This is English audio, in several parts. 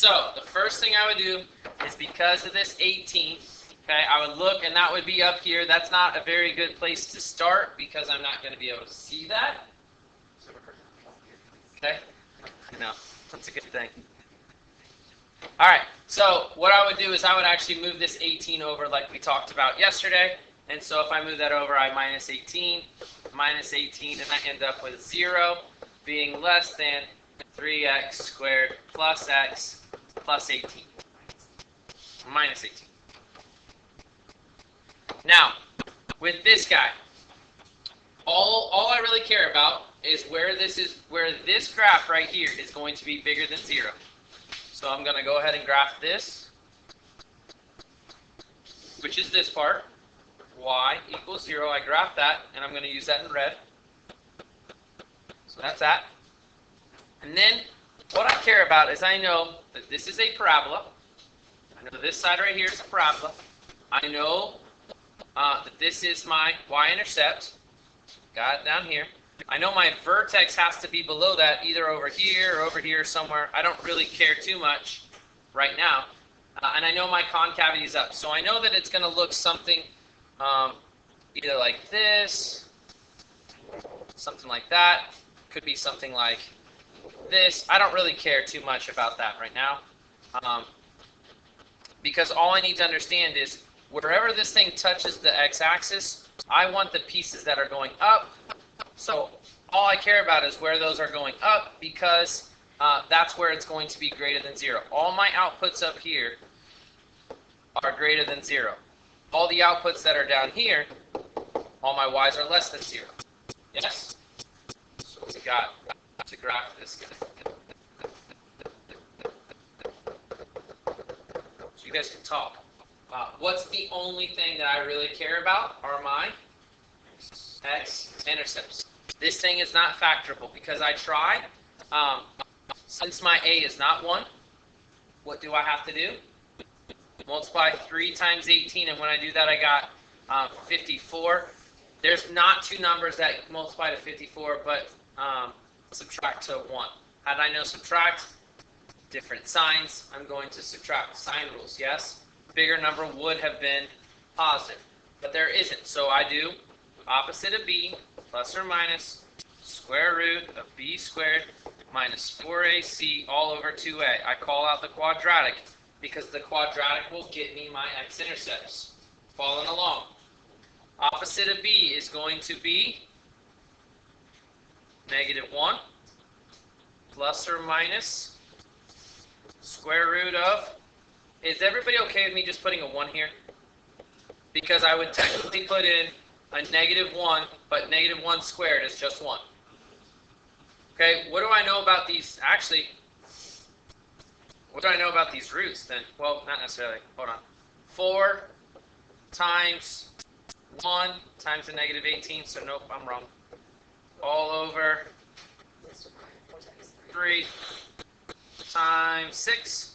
So the first thing I would do is, because of this 18, okay, I would look, and that would be up here. That's not a very good place to start because I'm not going to be able to see that. Okay, no, that's a good thing. All right, so what I would do is I would actually move this 18 over like we talked about yesterday. And so if I move that over, I minus 18, and I end up with 0 being less than 3x squared plus x plus 18, minus 18. Now, with this guy, all I really care about is where this graph right here is going to be bigger than 0. So I'm going to go ahead and graph this, which is this part. Y equals 0. I graph that, and I'm going to use that in red. So that's that. And then what I care about is I know that this is a parabola. I know this side right here is a parabola. I know that this is my y-intercept. Got it down here. I know my vertex has to be below that, either over here or over here somewhere. I don't really care too much right now. And I know my concavity is up. So I know that it's going to look something either like this, something like that. Could be something like this. I don't really care too much about that right now. Because all I need to understand is wherever this thing touches the x-axis, I want the pieces that are going up. So all I care about is where those are going up, because that's where it's going to be greater than 0. All my outputs up here are greater than 0. All the outputs that are down here, all my y's are less than 0. Yes? So we got to graph this guy. So you guys can talk. What's the only thing that I really care about are my x-intercepts. This thing is not factorable because I tried. Since my a is not 1, what do I have to do? Multiply 3 times 18, and when I do that, I got 54. There's not two numbers that multiply to 54, but subtract to 1. How do I know subtract? Different signs. I'm going to subtract. Sign rules, yes? Bigger number would have been positive, but there isn't. So I do opposite of b plus or minus square root of b squared minus 4ac all over 2a. I call out the quadratic because the quadratic will get me my x-intercepts. Following along. Opposite of b is going to be -1 plus or minus square root of. Is everybody okay with me just putting a 1 here? Because I would technically put in a -1, but -1 squared is just 1. Okay, what do I know about these? Actually, what do I know about these roots then? Well, not necessarily. Hold on. 4 times 1 times the -18, so nope, I'm wrong. All over 3 times 6,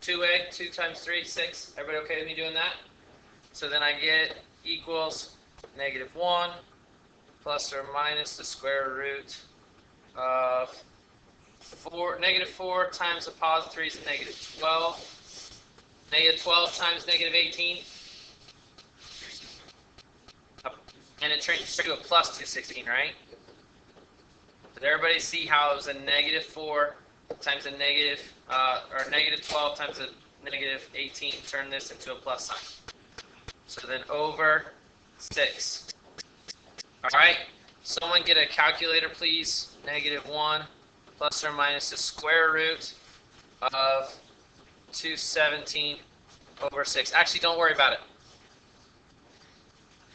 2a, 2 times 3, 6. Everybody okay with me doing that? So then I get equals -1 plus or minus the square root of -4 times the positive 3 is -12. -12 times -18. And it turns to a plus 216, right? Did everybody see how it was a -4 times a or -12 times a -18 turn this into a plus sign? So then over 6. All right. Someone get a calculator, please. -1 plus or minus the square root of 217 over 6. Actually, don't worry about it.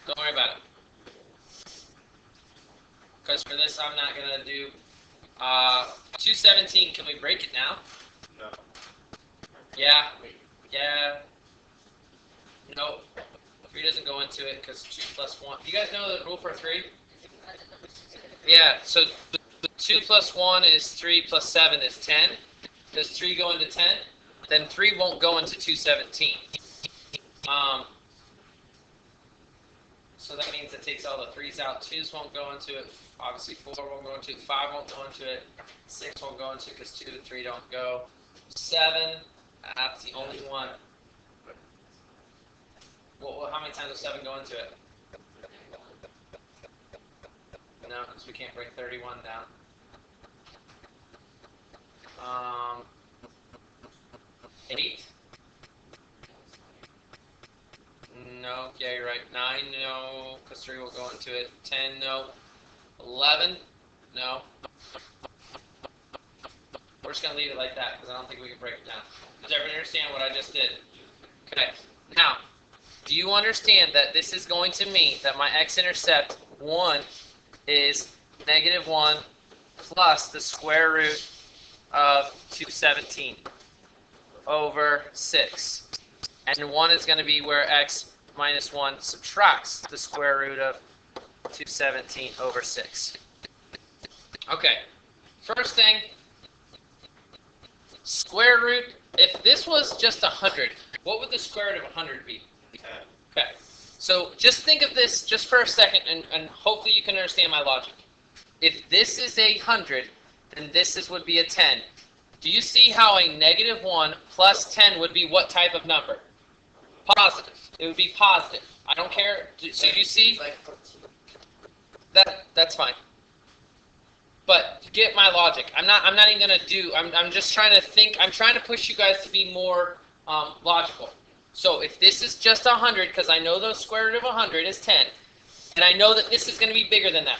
Don't worry about it. Because for this, I'm not going to do 217. Can we break it now? No. Yeah. Yeah. Nope. 3 doesn't go into it because 2 plus 1. You guys know the rule for 3? Yeah, so 2 plus 1 is 3 plus 7 is 10. Does 3 go into 10? Then 3 won't go into 217. So that means it takes all the 3's out. 2's won't go into it. Obviously 4 won't go into it. 5 won't go into it. 6 won't go into it because 2 and 3 don't go. 7. That's the only one. Well, how many times does 7 go into it? No, because we can't break 31 down. 8. No, yeah, you're right. 9, no, because 3 will go into it. 10, no. 11, no. We're just going to leave it like that because I don't think we can break it down. Does everyone understand what I just did? Okay. Now, do you understand that this is going to mean that my x-intercept 1 is -1 plus the square root of 217 over 6. And 1 is going to be where x minus 1 subtracts the square root of 217 over 6. Okay, first thing, square root, if this was just 100, what would the square root of 100 be? Okay, so just think of this just for a second, and hopefully you can understand my logic. If this is a 100, then this would be a 10. Do you see how a -1 plus 10 would be what type of number? Positive. It would be positive. I don't care. So you see? That's fine. But get my logic. I'm not even gonna do. I'm just trying to think. I'm trying to push you guys to be more logical. So if this is just 100, because I know the square root of 100 is 10, and I know that this is going to be bigger than that.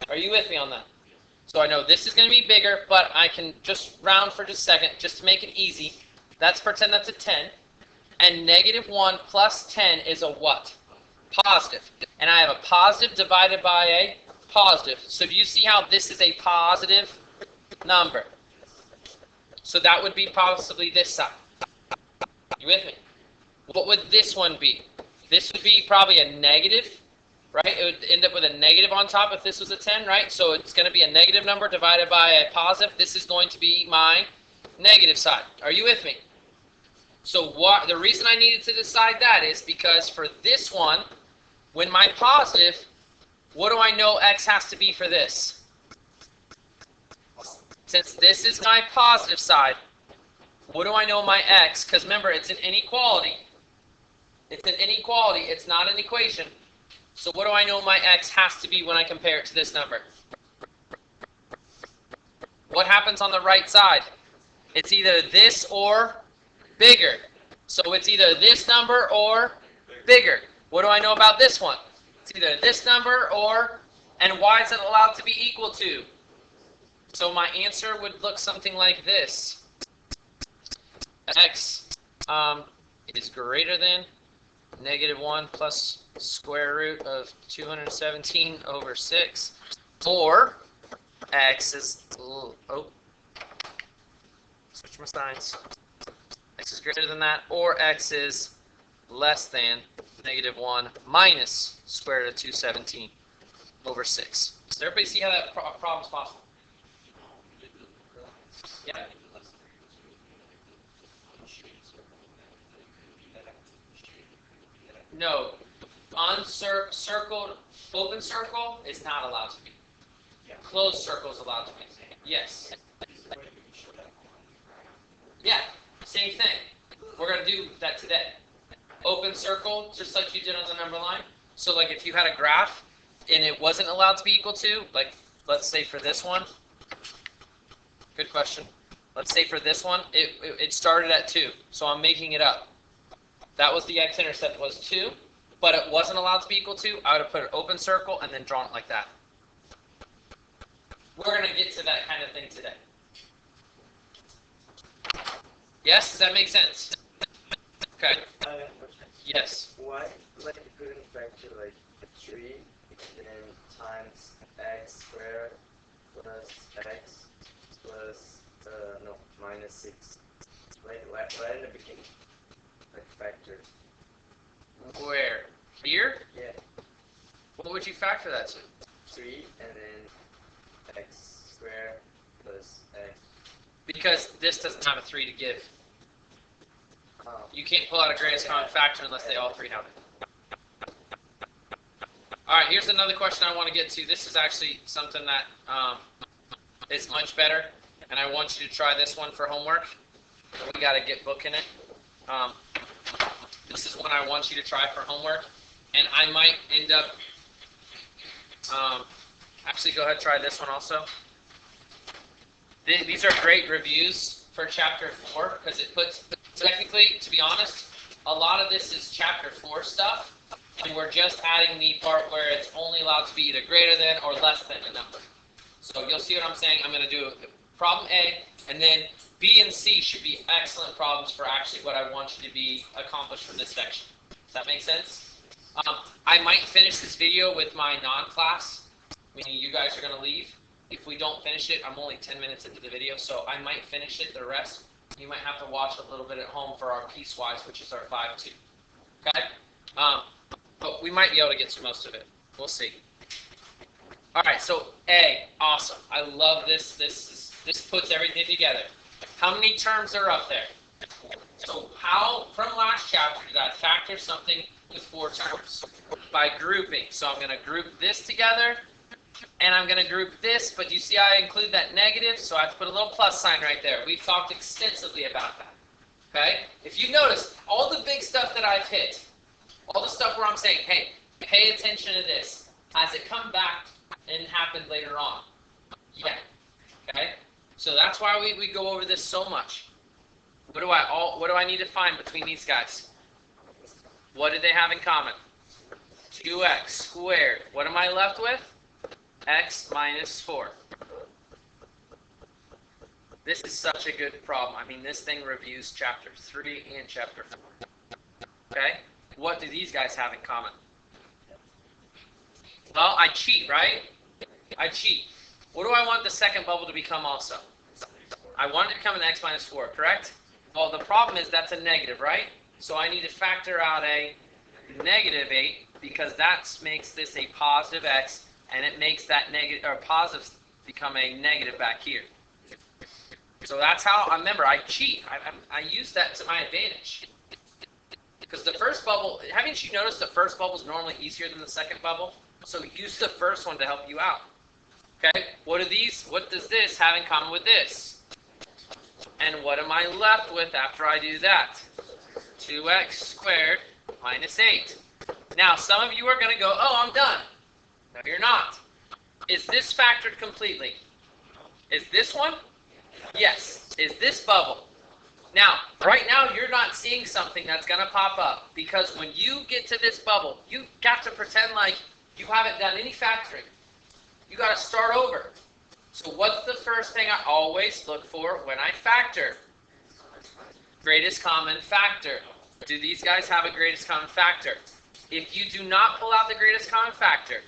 Are you with me on that? So I know this is going to be bigger, but I can just round for just a second, just to make it easy. Let's pretend that's a 10. And -1 plus 10 is a what? Positive. And I have a positive divided by a positive. So do you see how this is a positive number? So that would be possibly this side. You with me? What would this one be? This would be probably a negative, right? It would end up with a negative on top if this was a 10, right? So it's going to be a negative number divided by a positive. This is going to be my negative side. Are you with me? So the reason I needed to decide that is because for this one, when my positive, what do I know x has to be for this? Since this is my positive side, what do I know my x? Because remember, it's an inequality. It's an inequality. It's not an equation. So what do I know my x has to be when I compare it to this number? What happens on the right side? It's either this or bigger. So it's either this number or bigger. What do I know about this one? It's either this number or, and why is it allowed to be equal to? So my answer would look something like this. X is greater than -1 plus square root of 217 over 6, or x is, switch my signs. X is greater than that, or x is less than -1 minus square root of 217 over 6. Does everybody see how that problem's possible? Yeah. No, uncircled, open circle is not allowed to be. Closed circle is allowed to be. Yes. Yeah, same thing. We're going to do that today. Open circle, just like you did on the number line. So like if you had a graph and it wasn't allowed to be equal to, like let's say for this one, good question. Let's say for this one, it started at 2, so I'm making it up. That was the x-intercept was 2, but it wasn't allowed to be equal to. I would have put an open circle and then drawn it like that. We're going to get to that kind of thing today. Yes, does that make sense? Okay. Yes. Why, like, you couldn't factor like 3 and then times x squared plus x plus no minus 6. Like, why in the beginning? Like factor. Where? Here? Yeah. What would you factor that to? 3 and then x squared plus x. Because this doesn't have a 3 to give. Oh. You can't pull out a greatest common factor unless they all 3 have it. All right, here's another question I want to get to. This is actually something that is much better, and I want you to try this one for homework. We got to get booking it. This is one I want you to try for homework, and I might end up, actually go ahead and try this one also. These are great reviews for chapter 4, because it puts, technically, to be honest, a lot of this is chapter 4 stuff, and we're just adding the part where it's only allowed to be either greater than or less than a number. So you'll see what I'm saying. I'm going to do problem A, and then B and C should be excellent problems for actually what I want you to be accomplished from this section. Does that make sense? I might finish this video with my non-class, meaning you guys are going to leave. If we don't finish it, I'm only 10 minutes into the video, so I might finish it. The rest, you might have to watch a little bit at home for our piecewise, which is our 5-2. Okay? But we might be able to get to most of it. We'll see. All right, so A, awesome. I love this. This puts everything together. How many terms are up there? So how, from last chapter, did I factor something with 4 terms? By grouping. So I'm going to group this together, and I'm going to group this, but you see I include that negative, so I have to put a little plus sign right there. We've talked extensively about that. Okay? If you notice, all the big stuff that I've hit, all the stuff where I'm saying, hey, pay attention to this, has it come back and happened later on? Yeah. Okay? So that's why we go over this so much. What do I need to find between these guys? What do they have in common? 2x squared. What am I left with? X minus 4. This is such a good problem. I mean, this thing reviews chapter 3 and chapter 4. Okay? What do these guys have in common? Well, I cheat, right? I cheat. What do I want the second bubble to become also? I want it to become an x minus 4, correct? Well, the problem is that's a negative, right? So I need to factor out a negative 8, because that makes this a positive x, and it makes that negative or positive become a negative back here. So that's how, remember, I cheat. I use that to my advantage. Because the first bubble, haven't you noticed the first bubble is normally easier than the second bubble? So use the first one to help you out. Okay, what does this have in common with this? And what am I left with after I do that? 2x squared minus 8. Now, some of you are going to go, oh, I'm done. No, you're not. Is this factored completely? Is this one? Yes. Is this bubble? Now, right now, you're not seeing something that's going to pop up, because when you get to this bubble, you've got to pretend like you haven't done any factoring. You got to start over. So what's the first thing I always look for when I factor? Greatest common factor. Do these guys have a greatest common factor? If you do not pull out the greatest common factor,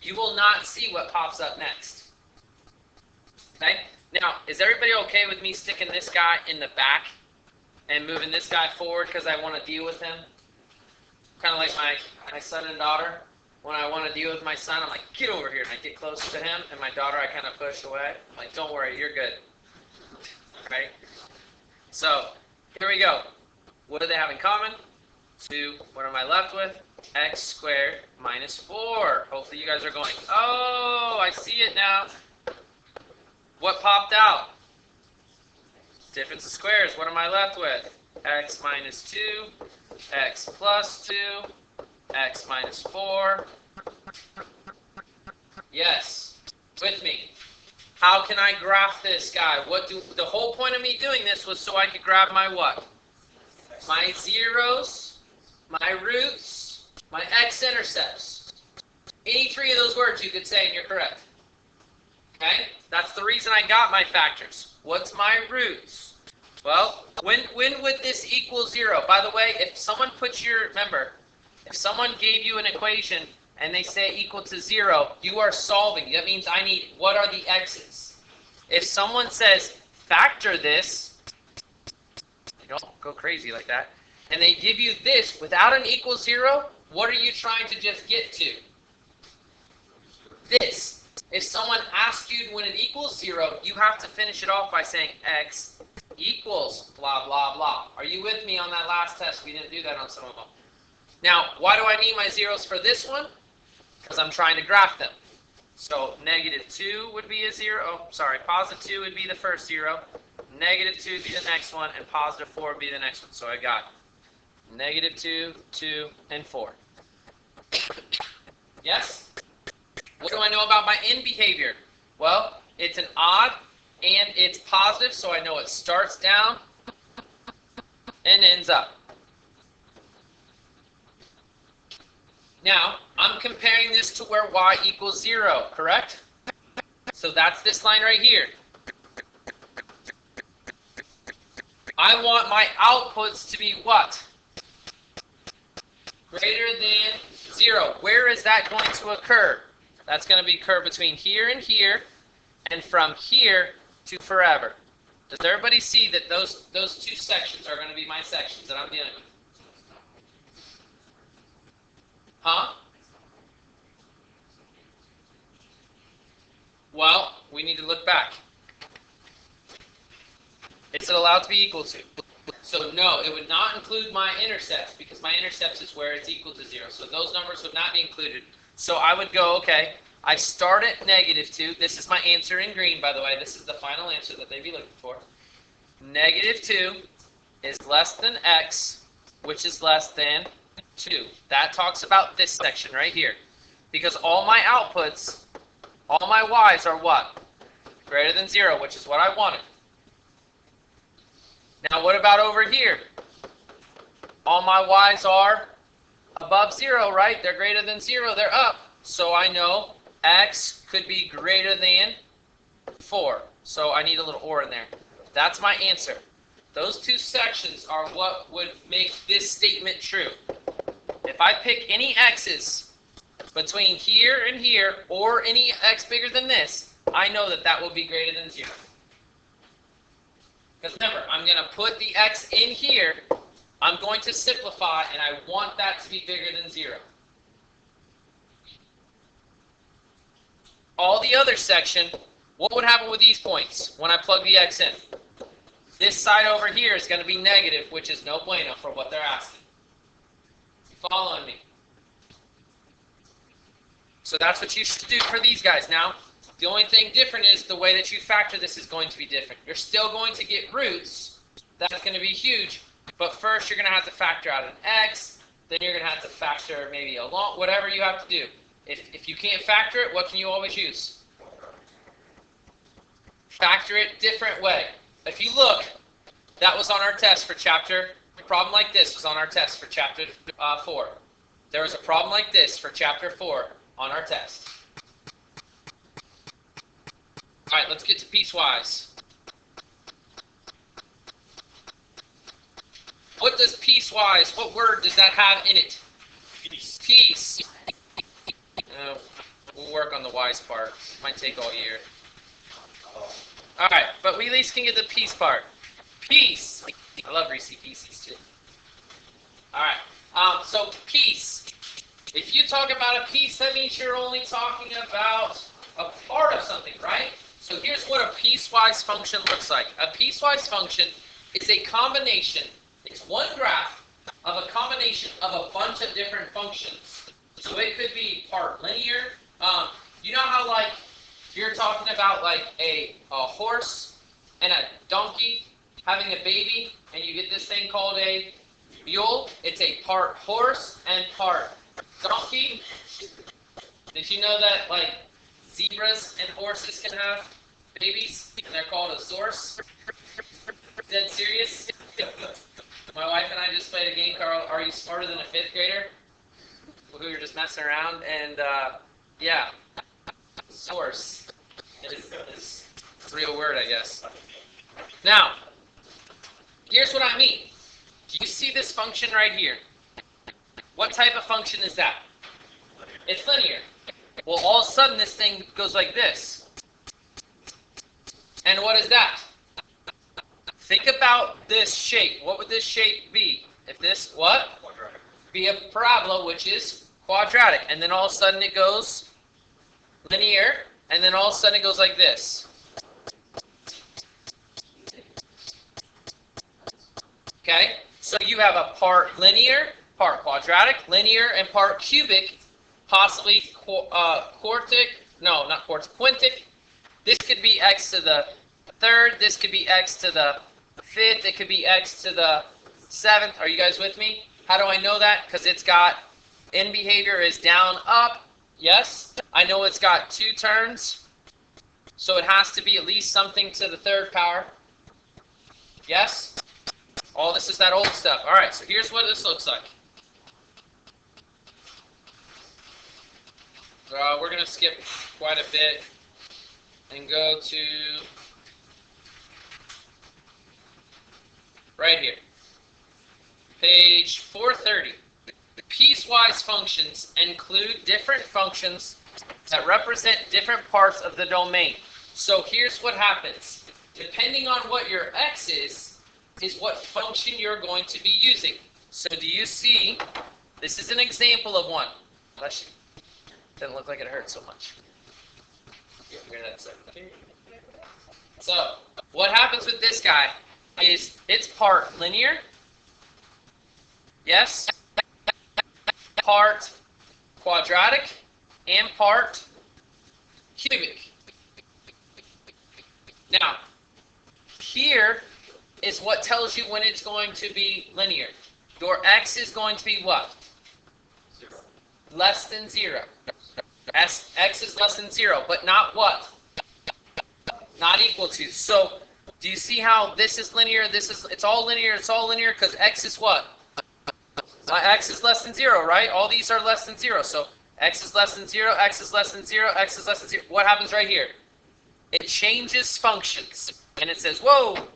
you will not see what pops up next. Okay? Now, is everybody okay with me sticking this guy in the back and moving this guy forward because I want to deal with him? Kind of like my son and daughter. When I want to deal with my son, I'm like, get over here. And I get closer to him. And my daughter, I kind of push away. I'm like, don't worry, you're good. Right? So, here we go. What do they have in common? 2. What am I left with? X squared minus 4. Hopefully you guys are going, oh, I see it now. What popped out? Difference of squares. What am I left with? X minus 2, X plus 2, X minus 4. Yes, with me. How can I graph this guy? The whole point of me doing this was so I could grab my what? My zeros, my roots, my x-intercepts. Any 3 of those words you could say and you're correct. Okay? That's the reason I got my factors. What's my roots? Well, when would this equal 0? By the way, if someone puts remember, if someone gave you an equation and they say equal to 0, you are solving. That means I need, what are the x's? If someone says factor this, you don't go crazy like that, and they give you this without an equal 0, what are you trying to just get to? This. If someone asks you when it equals 0, you have to finish it off by saying x equals blah, blah, blah. Are you with me on that last test? We didn't do that on some of them. Now, why do I need my zeros for this one? Because I'm trying to graph them. So negative 2 would be a 0. Oh, sorry, positive 2 would be the first 0. -2 be the next one, and +4 be the next one. So I got -2, 2, and 4. Yes? What do I know about my end behavior? Well, it's an odd and it's positive, so I know it starts down and ends up. Now, I'm comparing this to where y equals 0, correct? So that's this line right here. I want my outputs to be what? Greater than 0. Where is that going to occur? That's going to occur between here and here, and from here to forever. Does everybody see that those two sections are going to be my sections that I'm dealing with? Huh? Well, we need to look back. Is it allowed to be equal to? So no, it would not include my intercepts because my intercepts is where it's equal to 0. So those numbers would not be included. So I would go, okay, I start at -2. This is my answer in green, by the way. This is the final answer that they'd be looking for. -2 is less than x, which is less than 2. That talks about this section right here. Because all my outputs, all my y's are what? Greater than 0, which is what I wanted. Now what about over here? All my y's are above 0, right? They're greater than 0, they're up. So I know x could be greater than 4. So I need a little or in there. That's my answer. Those two sections are what would make this statement true. If I pick any x's between here and here, or any x bigger than this, I know that that will be greater than 0. Because remember, I'm going to put the x in here, I'm going to simplify, and I want that to be bigger than 0. All the other section, what would happen with these points when I plug the x in? This side over here is going to be negative, which is no bueno for what they're asking. You following me? So that's what you should do for these guys. Now, the only thing different is the way that you factor this is going to be different. You're still going to get roots. That's going to be huge. But first, you're going to have to factor out an x. Then you're going to have to factor maybe a long, whatever you have to do. If you can't factor it, what can you always use? Factor it different way. If you look, that was on our test for chapter, a problem like this was on our test for chapter 4. There was a problem like this for chapter 4 on our test. All right, let's get to piecewise. What does piecewise, what word does that have in it? Piece. We'll work on the wise part. Might take all year. All right, but we at least can get the piece part. Piece. I love Reese Pieces too. All right, so piece. If you talk about a piece, that means you're only talking about a part of something, right? So here's what a piecewise function looks like. A piecewise function is a combination. It's one graph of a combination of a bunch of different functions. So it could be part linear. You know how like you're talking about like a horse and a donkey having a baby, and you get this thing called a mule? It's a part horse and part donkey. Did you know that like zebras and horses can have babies, and they're called a source? Dead serious? My wife and I just played a game called Are You Smarter Than a Fifth Grader? We were just messing around, and yeah, source is a real word, I guess. Now, here's what I mean. Do you see this function right here? What type of function is that? It's linear. Well, all of a sudden, this thing goes like this. And what is that? Think about this shape. What would this shape be? If this, what? Quadratic. Be a parabola, which is quadratic. And then all of a sudden it goes linear. And then all of a sudden it goes like this. Okay? So you have a part linear, part quadratic, linear, and part cubic, possibly quartic. No, not quartic, quintic. This could be x to the third. This could be x to the fifth. It could be x to the seventh. Are you guys with me? How do I know that? Because it's got, in behavior is down, up. Yes. I know it's got 2 turns. So it has to be at least something to the third power. Yes? All this is that old stuff. All right, so here's what this looks like. We're going to skip quite a bit and go to right here. Page 430. Piecewise functions include different functions that represent different parts of the domain. So here's what happens. Depending on what your x is what function you're going to be using. So do you see, this is an example of one. Doesn't look like it hurt so much. So what happens with this guy is it's part linear, yes, part quadratic, and part cubic. Now, here is what tells you when it's going to be linear. Your x is going to be what? 0. Less than 0. X is less than 0, but not what? Not equal to. So, do you see how this is linear? It's all linear because x is what? My x is less than 0, right? All these are less than 0. So, x is less than 0, x is less than 0, x is less than 0. What happens right here? It changes functions. And it says, whoa,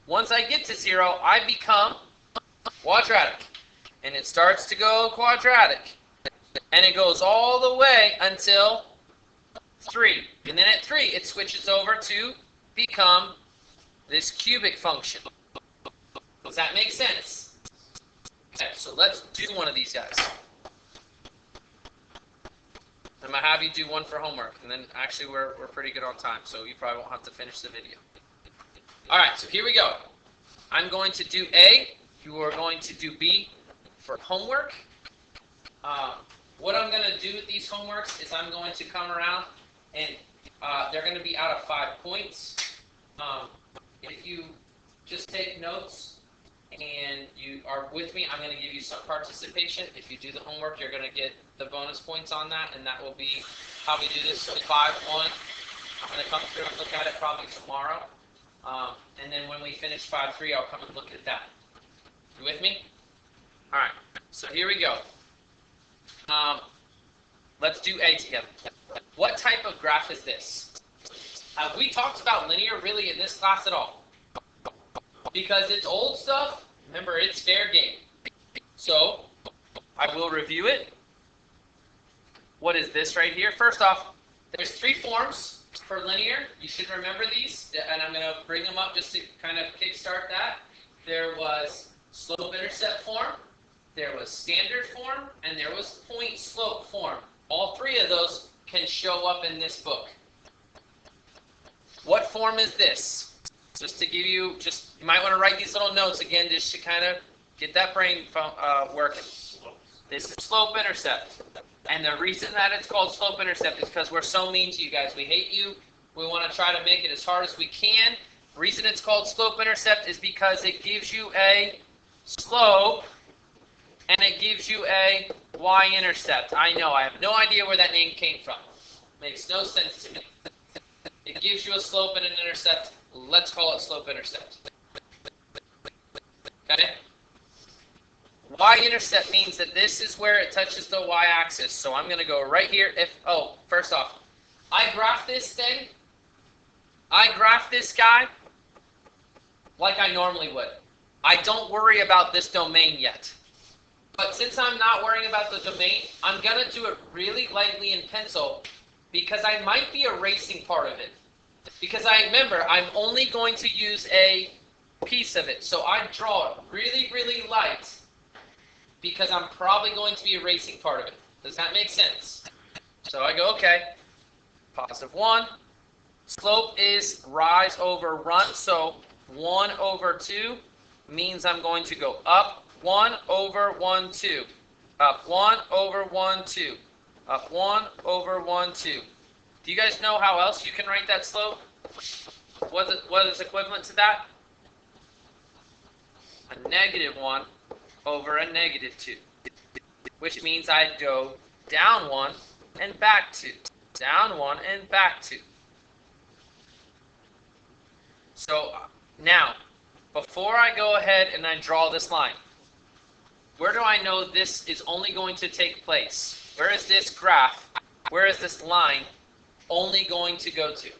once I get to 0, I become quadratic. And it starts to go quadratic. And it goes all the way until 3. And then at 3, it switches over to become this cubic function. Does that make sense? Okay, so let's do one of these guys. I'm going to have you do one for homework. And then actually we're pretty good on time, so you probably won't have to finish the video. All right, so here we go. I'm going to do A. You are going to do B for homework. What I'm going to do with these homeworks is I'm going to come around and they're going to be out of 5 points. If you just take notes and you are with me, I'm going to give you some participation. If you do the homework, you're going to get the bonus points on that, and that will be how we do this. So 5-1. I'm going to come through and look at it probably tomorrow. And then when we finish 5-3, I'll come and look at that. You with me? All right. So here we go. Let's do A together. What type of graph is this? Have we talked about linear really in this class at all? Because it's old stuff, remember, it's fair game. So, I will review it. What is this right here? First off, there's 3 forms for linear. You should remember these, and I'm going to bring them up just to kind of kickstart that. There was slope-intercept form, there was standard form, and there was point-slope form. All 3 of those can show up in this book. What form is this? Just to give you, you might want to write these little notes again just to kind of get that brain working. This is slope-intercept. And the reason that it's called slope-intercept is because we're so mean to you guys. We hate you. We want to try to make it as hard as we can. The reason it's called slope-intercept is because it gives you a slope and it gives you a y-intercept. I know, I have no idea where that name came from. Makes no sense to me. It gives you a slope and an intercept. Let's call it slope-intercept. Okay? Y-intercept means that this is where it touches the y-axis. So I'm going to go right here. First off, I graph this thing. I graph this guy like I normally would. I don't worry about this domain yet. But since I'm not worrying about the domain, I'm going to do it really lightly in pencil because I might be erasing part of it. Because remember, I'm only going to use a piece of it. So I draw it really, really light because I'm probably going to be erasing part of it. Does that make sense? So I go, okay, +1. Slope is rise over run. So 1 over 2 means I'm going to go up 1 over 1, 2. Up 1 over 1, 2. Up 1 over 1, 2. Do you guys know how else you can write that slope? What is equivalent to that? A -1 over a -2, which means I'd go down 1 and back 2, down 1 and back 2. So now, before I go ahead and I draw this line, where do I know this is only going to take place? Where is this graph, where is this line only going to go to?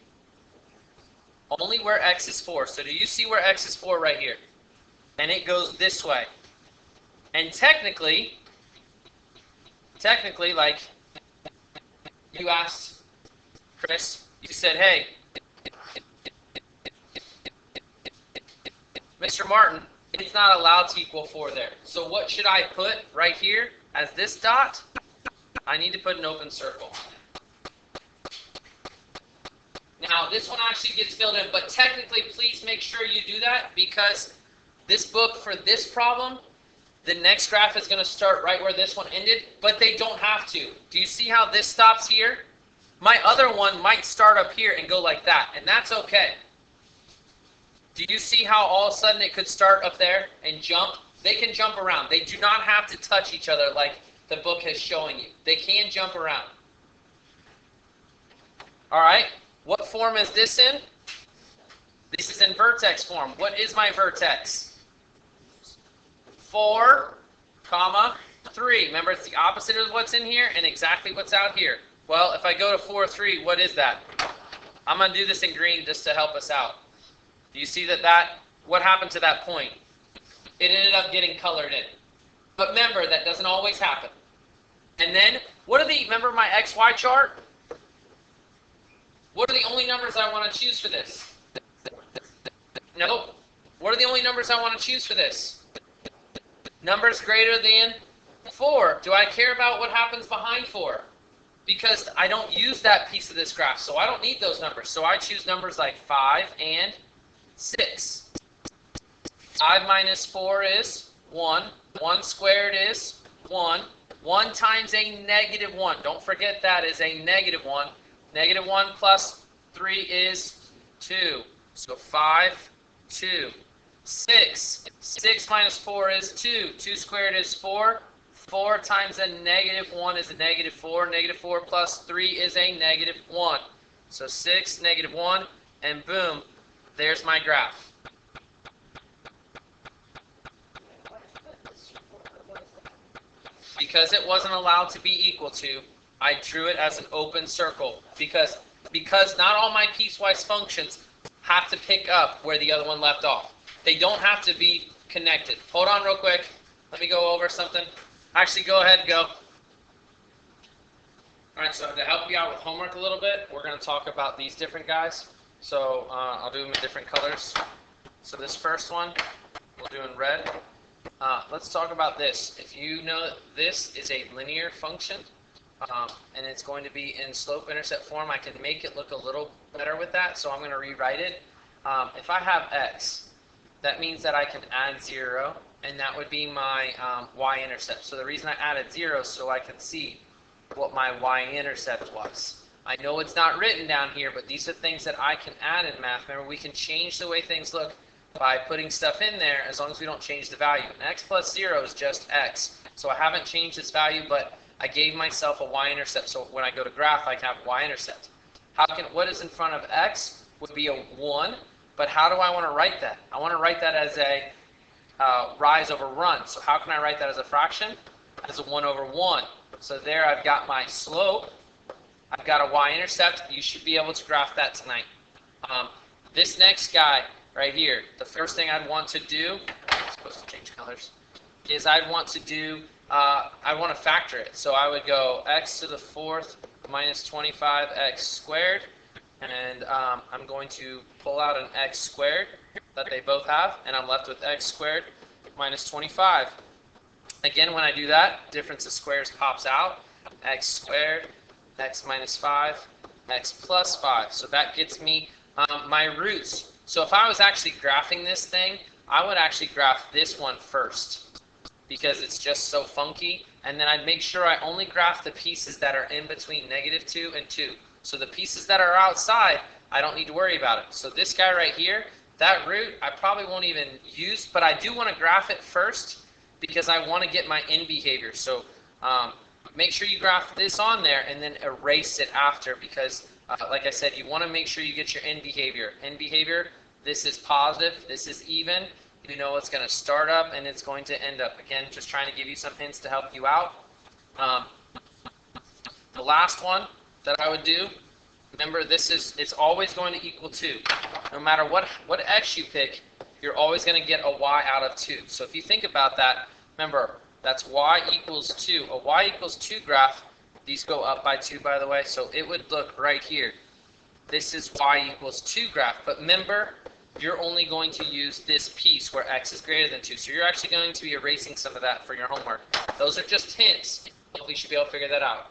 Only where x is 4. So do you see where x is 4 right here? And it goes this way. And technically, like you asked Chris, you said, hey, Mr. Martin, it's not allowed to equal 4 there. So what should I put right here as this dot? I need to put an open circle. Now, this one actually gets filled in, but technically, please make sure you do that, because this book, for this problem, the next graph is going to start right where this one ended, but they don't have to. Do you see how this stops here? My other one might start up here and go like that, and that's okay. Do you see how all of a sudden it could start up there and jump? They can jump around. They do not have to touch each other like the book is showing you. They can jump around. All right. What form is this in? This is in vertex form. What is my vertex? 4, 3. Remember, it's the opposite of what's in here and exactly what's out here. Well, if I go to 4, 3, what is that? I'm going to do this in green just to help us out. Do you see what happened to that point? It ended up getting colored in. But remember, that doesn't always happen. And then, remember my XY chart? What are the only numbers I want to choose for this? Nope. What are the only numbers I want to choose for this? Numbers greater than 4. Do I care about what happens behind 4? Because I don't use that piece of this graph, so I don't need those numbers. So I choose numbers like 5 and 6. 5 minus 4 is 1. 1 squared is 1. 1 times a -1. Don't forget that is a -1. -1 plus 3 is 2. So 5, 2. 6. 6 minus 4 is 2. 2 squared is 4. 4 times a -1 is a -4. -4 plus 3 is a -1. So 6, -1, and boom, there's my graph. Because it wasn't allowed to be equal to, I drew it as an open circle. Because not all my piecewise functions have to pick up where the other one left off. They don't have to be connected. Hold on real quick. Let me go over something. Actually, go ahead and go. All right, so to help you out with homework a little bit, we're going to talk about these different guys. So I'll do them in different colors. So this first one, we'll do in red. Let's talk about this. If you know that this is a linear function, and it's going to be in slope-intercept form, I can make it look a little better with that, so I'm going to rewrite it. If I have x, that means that I can add 0, and that would be my y-intercept. So the reason I added 0 is so I can see what my y-intercept was. I know it's not written down here, but these are things that I can add in math. Remember, we can change the way things look by putting stuff in there as long as we don't change the value. And x plus 0 is just x. So I haven't changed its value, but I gave myself a y-intercept. So when I go to graph, I have y-intercept. What is in front of x would be a 1, but how do I want to write that? I want to write that as a rise over run. So how can I write that as a fraction? As a 1 over 1. So there I've got my slope. I've got a y-intercept. You should be able to graph that tonight. This next guy right here, the first thing I'd want to do, I'm supposed to change colors, is I'd want to do, I want to factor it. So I would go x to the 4th minus 25x squared, and I'm going to pull out an x squared that they both have, and I'm left with x squared minus 25. Again, when I do that, difference of squares pops out. X squared, x minus 5, x plus 5. So that gets me my roots. So if I was actually graphing this thing, I would actually graph this one first because it's just so funky. And then I'd make sure I only graph the pieces that are in between -2 and 2. So the pieces that are outside, I don't need to worry about it. So this guy right here, that root, I probably won't even use, but I do want to graph it first because I want to get my end behavior. So make sure you graph this on there and then erase it after because, like I said, you want to make sure you get your end behavior. End behavior, this is positive, this is even. You know it's going to start up and it's going to end up. Again, just trying to give you some hints to help you out. The last one that I would do, remember it's always going to equal 2. No matter what x you pick, you're always going to get a y out of 2. So if you think about that, remember, that's y equals 2. A y equals 2 graph, these go up by 2 by the way, so it would look right here. This is y equals 2 graph, but remember, you're only going to use this piece where x is greater than 2. So you're actually going to be erasing some of that for your homework. Those are just hints. Hopefully you should be able to figure that out.